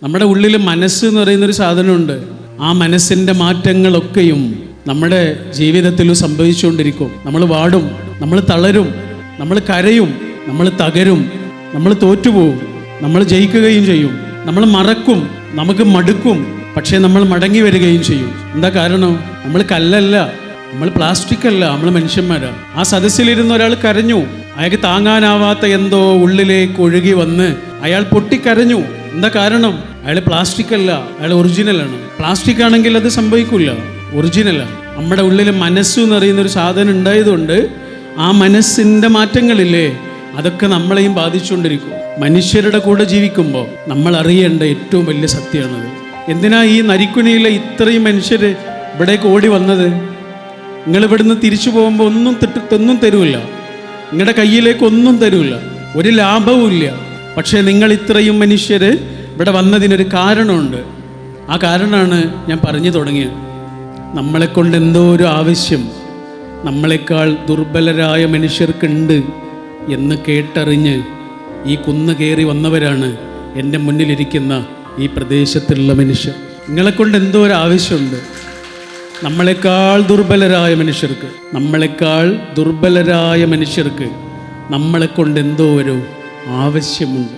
നമ്മുടെ ഉള്ളിൽ മനസ്സ് എന്ന് പറയുന്നൊരു സാധനമുണ്ട്. ആ മനസ്സിൻ്റെ മാറ്റങ്ങളൊക്കെയും നമ്മുടെ ജീവിതത്തിൽ സംഭവിച്ചുകൊണ്ടിരിക്കും. നമ്മൾ വാടും, നമ്മൾ തളരും, നമ്മൾ കരയും, നമ്മൾ തകരും, നമ്മൾ തോറ്റുപോകും, നമ്മൾ ജയിക്കുകയും ചെയ്യും, നമ്മൾ മറക്കും, നമുക്ക് മടുക്കും, പക്ഷേ നമ്മൾ മടങ്ങി വരികയും ചെയ്യും. എന്താ കാരണം? നമ്മൾ കല്ലല്ല, നമ്മൾ പ്ലാസ്റ്റിക് അല്ല, നമ്മൾ മനുഷ്യന്മാരാണ്. ആ സദസ്സിലിരുന്ന ഒരാൾ കരഞ്ഞു. അയാൾക്ക് താങ്ങാനാവാത്ത എന്തോ ഉള്ളിലേക്ക് ഒഴുകി വന്ന് അയാൾ പൊട്ടിക്കരഞ്ഞു. എന്താ കാരണം? അയാൾ പ്ലാസ്റ്റിക് അല്ല, അയാൾ ഒറിജിനലാണ്. പ്ലാസ്റ്റിക് ആണെങ്കിൽ അത് സംഭവിക്കില്ല, ഒറിജിനലാണ്. നമ്മുടെ ഉള്ളിൽ മനസ്സ് എന്ന് പറയുന്നൊരു സാധനം ഉണ്ടായതുകൊണ്ട് ആ മനസ്സിൻ്റെ മാറ്റങ്ങളില്ലേ, അതൊക്കെ നമ്മളെയും ബാധിച്ചുകൊണ്ടിരിക്കും. മനുഷ്യരുടെ കൂടെ ജീവിക്കുമ്പോൾ നമ്മൾ അറിയേണ്ട ഏറ്റവും വലിയ സത്യമാണത്. എന്തിനാ ഈ നരിക്കുനിയിലെ ഇത്രയും മനുഷ്യർ ഇവിടേക്ക് ഓടി വന്നത്? നിങ്ങൾ ഇവിടുന്ന് തിരിച്ചു പോകുമ്പോൾ ഒന്നും തരൂല്ല, നിങ്ങളുടെ കയ്യിലേക്ക് ഒന്നും തരൂല്ല, ഒരു ലാഭവും ഇല്ല. പക്ഷേ നിങ്ങൾ ഇത്രയും മനുഷ്യർ ഇവിടെ വന്നതിനൊരു കാരണമുണ്ട്. ആ കാരണമാണ് ഞാൻ പറഞ്ഞു തുടങ്ങിയത്. നമ്മളെക്കൊണ്ട് എന്തോ ഒരു ആവശ്യം നമ്മളെക്കാൾ ദുർബലരായ മനുഷ്യർക്കുണ്ട് എന്ന് കേട്ടറിഞ്ഞ് ഈ കുന്ന് കയറി വന്നവരാണ് എൻ്റെ മുന്നിലിരിക്കുന്ന ഈ പ്രദേശത്തുള്ള മനുഷ്യർ. നിങ്ങളെക്കൊണ്ട് എന്തോ ഒരു ആവശ്യമുണ്ട്. നമ്മളെക്കാൾ ദുർബലരായ മനുഷ്യർക്ക്, നമ്മളെക്കൊണ്ട് എന്തോ ഒരു ആവശ്യമുണ്ട്.